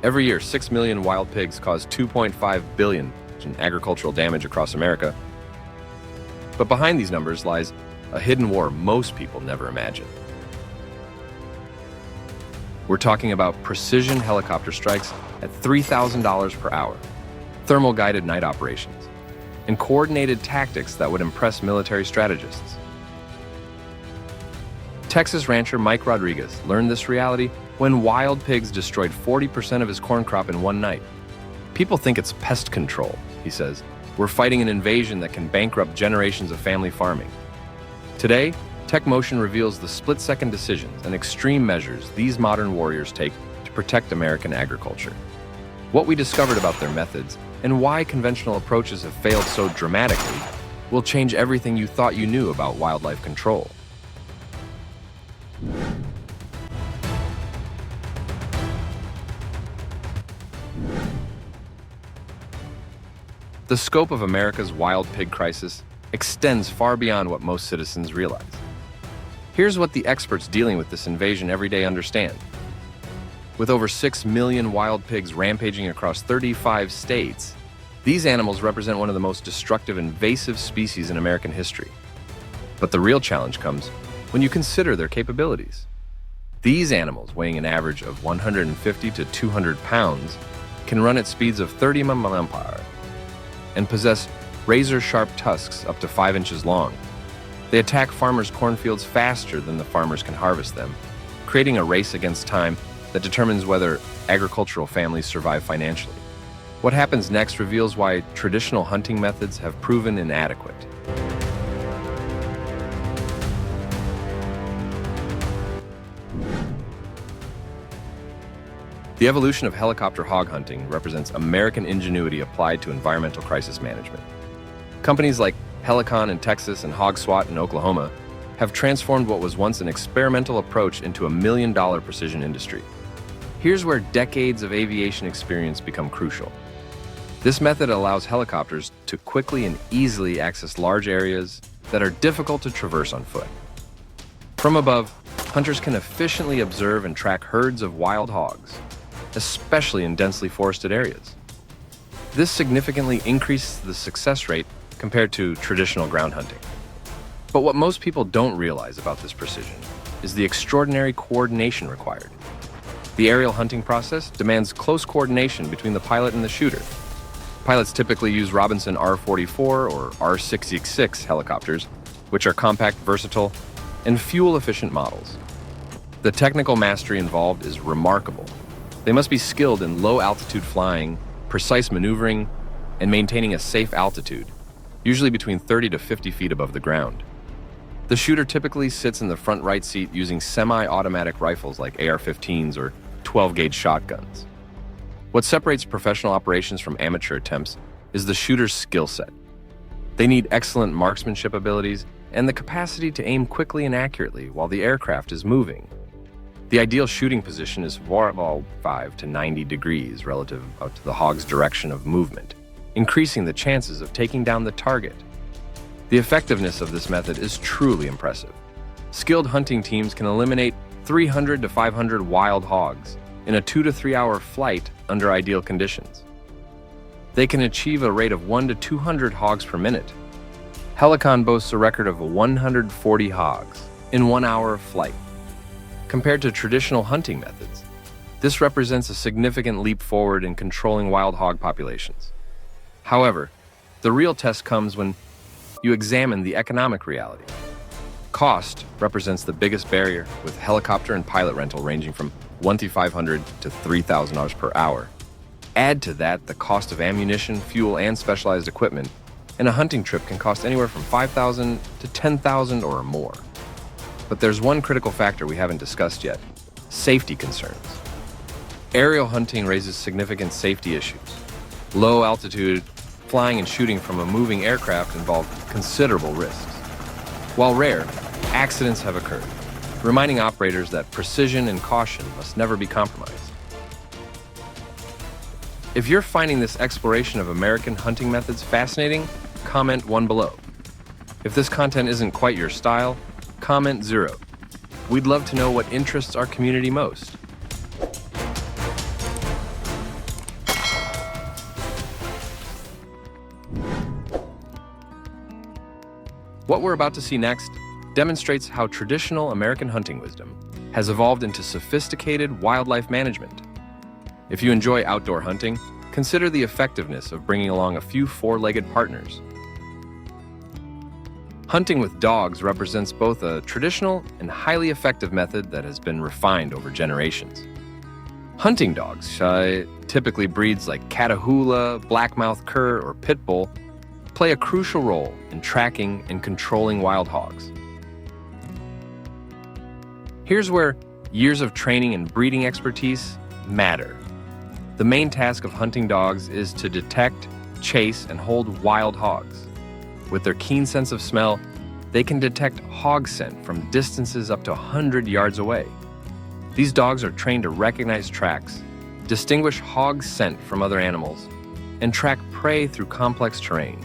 Every year, 6 million wild pigs cause 2.5 billion in agricultural damage across America. But behind these numbers lies a hidden war most people never imagine. We're talking about precision helicopter strikes at $3,000 per hour, thermal-guided night operations, and coordinated tactics that would impress military strategists. Texas rancher Mike Rodriguez learned this reality when wild pigs destroyed 40% of his corn crop in one night. People think it's pest control, he says. We're fighting an invasion that can bankrupt generations of family farming. Today, TechMotion reveals the split-second decisions and extreme measures these modern warriors take to protect American agriculture. What we discovered about their methods and why conventional approaches have failed so dramatically will change everything you thought you knew about wildlife control. The scope of America's wild pig crisis extends far beyond what most citizens realize. Here's what the experts dealing with this invasion every day understand. With over 6 million wild pigs rampaging across 35 states, these animals represent one of the most destructive invasive species in American history. But the real challenge comes when you consider their capabilities. These animals, weighing an average of 150 to 200 pounds, can run at speeds of 30 mph and possess razor-sharp tusks up to 5 inches long. They attack farmers' cornfields faster than the farmers can harvest them, creating a race against time that determines whether agricultural families survive financially. What happens next reveals why traditional hunting methods have proven inadequate. The evolution of helicopter hog hunting represents American ingenuity applied to environmental crisis management. Companies like Helicon in Texas and HogSwat in Oklahoma have transformed what was once an experimental approach into a million-dollar precision industry. Here's where decades of aviation experience become crucial. This method allows helicopters to quickly and easily access large areas that are difficult to traverse on foot. From above, hunters can efficiently observe and track herds of wild hogs, especially in densely forested areas. This significantly increases the success rate compared to traditional ground hunting. But what most people don't realize about this precision is the extraordinary coordination required. The aerial hunting process demands close coordination between the pilot and the shooter. Pilots typically use Robinson R-44 or R-666 helicopters, which are compact, versatile, and fuel-efficient models. The technical mastery involved is remarkable. They must be skilled in low-altitude flying, precise maneuvering, and maintaining a safe altitude, usually between 30 to 50 feet above the ground. The shooter typically sits in the front right seat using semi-automatic rifles like AR-15s or 12-gauge shotguns. What separates professional operations from amateur attempts is the shooter's skill set. They need excellent marksmanship abilities and the capacity to aim quickly and accurately while the aircraft is moving. The ideal shooting position is 45 to 90 degrees relative to the hog's direction of movement, increasing the chances of taking down the target. The effectiveness of this method is truly impressive. Skilled hunting teams can eliminate 300 to 500 wild hogs in a 2 to 3 hour flight under ideal conditions. They can achieve a rate of 1 to 200 hogs per minute. Helicon boasts a record of 140 hogs in 1 hour of flight. Compared to traditional hunting methods, this represents a significant leap forward in controlling wild hog populations. However, the real test comes when you examine the economic reality. Cost represents the biggest barrier, with helicopter and pilot rental ranging from $1,500 to $3,000 per hour. Add to that the cost of ammunition, fuel, and specialized equipment, and a hunting trip can cost anywhere from $5,000 to $10,000 or more. But there's one critical factor we haven't discussed yet: safety concerns. Aerial hunting raises significant safety issues. Low altitude flying and shooting from a moving aircraft involve considerable risks. While rare, accidents have occurred, reminding operators that precision and caution must never be compromised. If you're finding this exploration of American hunting methods fascinating, comment 1 below. If this content isn't quite your style, comment 0. We'd love to know what interests our community most. What we're about to see next demonstrates how traditional American hunting wisdom has evolved into sophisticated wildlife management. If you enjoy outdoor hunting, consider the effectiveness of bringing along a few four-legged partners. Hunting with dogs represents both a traditional and highly effective method that has been refined over generations. Hunting dogs, typically breeds like Catahoula, Blackmouth Cur, or Pit Bull, play a crucial role in tracking and controlling wild hogs. Here's where years of training and breeding expertise matter. The main task of hunting dogs is to detect, chase, and hold wild hogs. With their keen sense of smell, they can detect hog scent from distances up to 100 yards away. These dogs are trained to recognize tracks, distinguish hog scent from other animals, and track prey through complex terrain.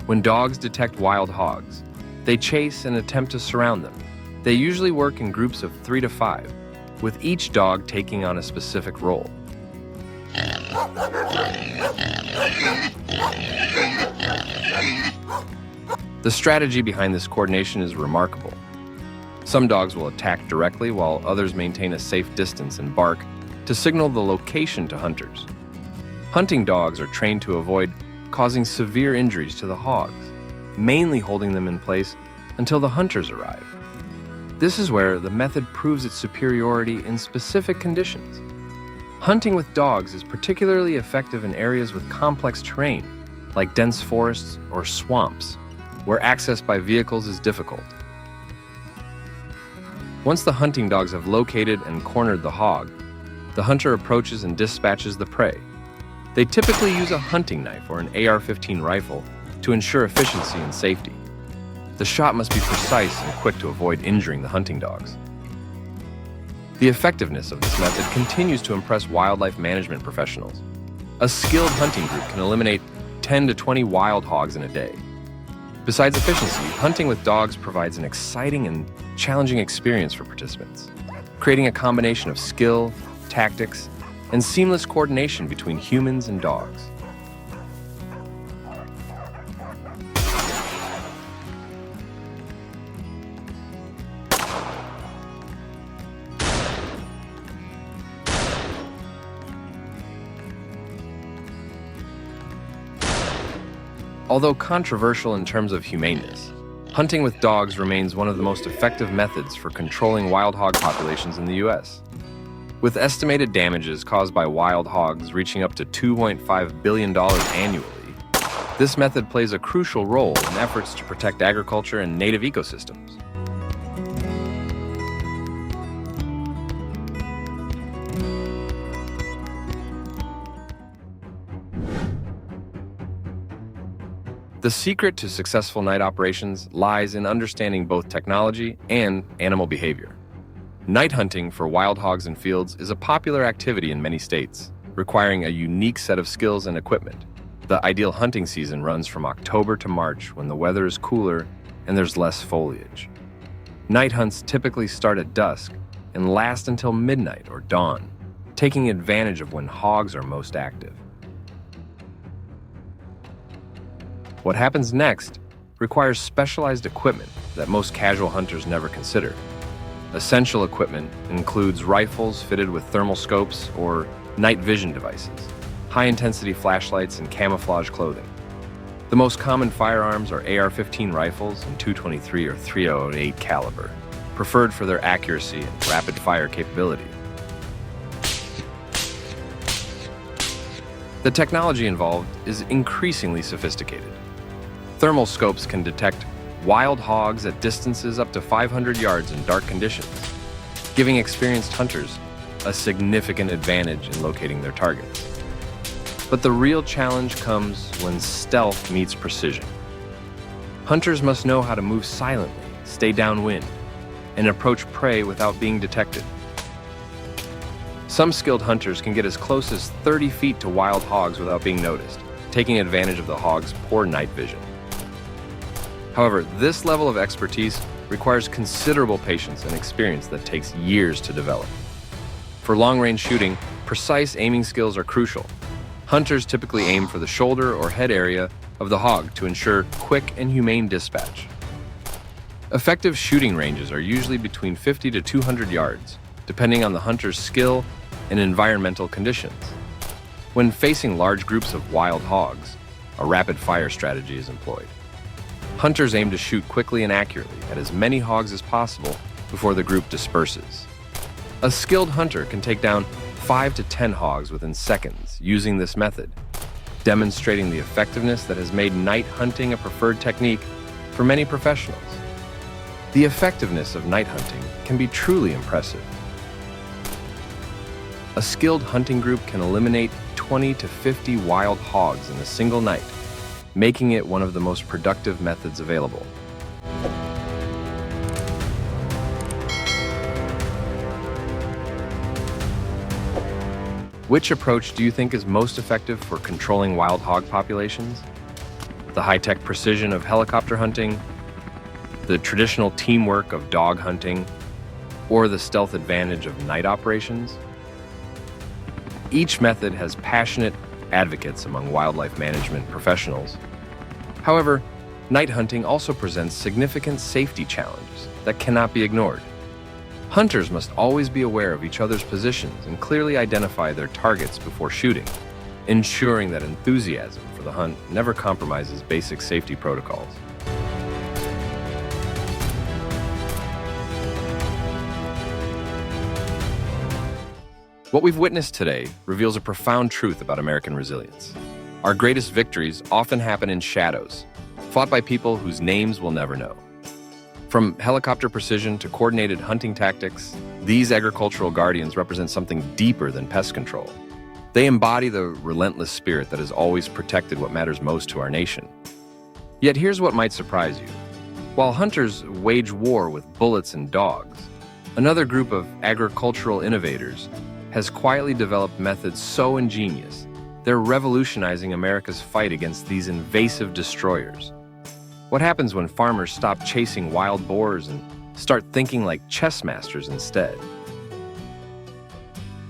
When dogs detect wild hogs, they chase and attempt to surround them. They usually work in groups of 3 to 5, with each dog taking on a specific role. The strategy behind this coordination is remarkable. Some dogs will attack directly while others maintain a safe distance and bark to signal the location to hunters. Hunting dogs are trained to avoid causing severe injuries to the hogs, mainly holding them in place until the hunters arrive. This is where the method proves its superiority in specific conditions. Hunting with dogs is particularly effective in areas with complex terrain, like dense forests or swamps, where access by vehicles is difficult. Once the hunting dogs have located and cornered the hog, the hunter approaches and dispatches the prey. They typically use a hunting knife or an AR-15 rifle to ensure efficiency and safety. The shot must be precise and quick to avoid injuring the hunting dogs. The effectiveness of this method continues to impress wildlife management professionals. A skilled hunting group can eliminate 10 to 20 wild hogs in a day. Besides efficiency, hunting with dogs provides an exciting and challenging experience for participants, creating a combination of skill, tactics, and seamless coordination between humans and dogs. Although controversial in terms of humaneness, hunting with dogs remains one of the most effective methods for controlling wild hog populations in the U.S. With estimated damages caused by wild hogs reaching up to $2.5 billion annually, this method plays a crucial role in efforts to protect agriculture and native ecosystems. The secret to successful night operations lies in understanding both technology and animal behavior. Night hunting for wild hogs in fields is a popular activity in many states, requiring a unique set of skills and equipment. The ideal hunting season runs from October to March when the weather is cooler and there's less foliage. Night hunts typically start at dusk and last until midnight or dawn, taking advantage of when hogs are most active. What happens next requires specialized equipment that most casual hunters never consider. Essential equipment includes rifles fitted with thermal scopes or night vision devices, high-intensity flashlights, and camouflage clothing. The most common firearms are AR-15 rifles and .223 or .308 caliber, preferred for their accuracy and rapid-fire capability. The technology involved is increasingly sophisticated. Thermal scopes can detect wild hogs at distances up to 500 yards in dark conditions, giving experienced hunters a significant advantage in locating their targets. But the real challenge comes when stealth meets precision. Hunters must know how to move silently, stay downwind, and approach prey without being detected. Some skilled hunters can get as close as 30 feet to wild hogs without being noticed, taking advantage of the hog's poor night vision. However, this level of expertise requires considerable patience and experience that takes years to develop. For long-range shooting, precise aiming skills are crucial. Hunters typically aim for the shoulder or head area of the hog to ensure quick and humane dispatch. Effective shooting ranges are usually between 50 to 200 yards, depending on the hunter's skill and environmental conditions. When facing large groups of wild hogs, a rapid-fire strategy is employed. Hunters aim to shoot quickly and accurately at as many hogs as possible before the group disperses. A skilled hunter can take down 5 to 10 hogs within seconds using this method, demonstrating the effectiveness that has made night hunting a preferred technique for many professionals. The effectiveness of night hunting can be truly impressive. A skilled hunting group can eliminate 20 to 50 wild hogs in a single night, making it one of the most productive methods available. Which approach do you think is most effective for controlling wild hog populations? The high-tech precision of helicopter hunting, the traditional teamwork of dog hunting, or the stealth advantage of night operations? Each method has passionate advocates among wildlife management professionals. However, night hunting also presents significant safety challenges that cannot be ignored. Hunters must always be aware of each other's positions and clearly identify their targets before shooting, ensuring that enthusiasm for the hunt never compromises basic safety protocols. What we've witnessed today reveals a profound truth about American resilience. Our greatest victories often happen in shadows, fought by people whose names we'll never know. From helicopter precision to coordinated hunting tactics, these agricultural guardians represent something deeper than pest control. They embody the relentless spirit that has always protected what matters most to our nation. Yet here's what might surprise you. While hunters wage war with bullets and dogs, another group of agricultural innovators has quietly developed methods so ingenious, they're revolutionizing America's fight against these invasive destroyers. What happens when farmers stop chasing wild boars and start thinking like chess masters instead?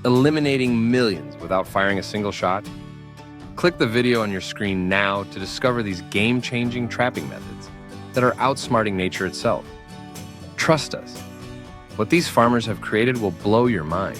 Eliminating millions without firing a single shot? Click the video on your screen now to discover these game-changing trapping methods that are outsmarting nature itself. Trust us, what these farmers have created will blow your mind.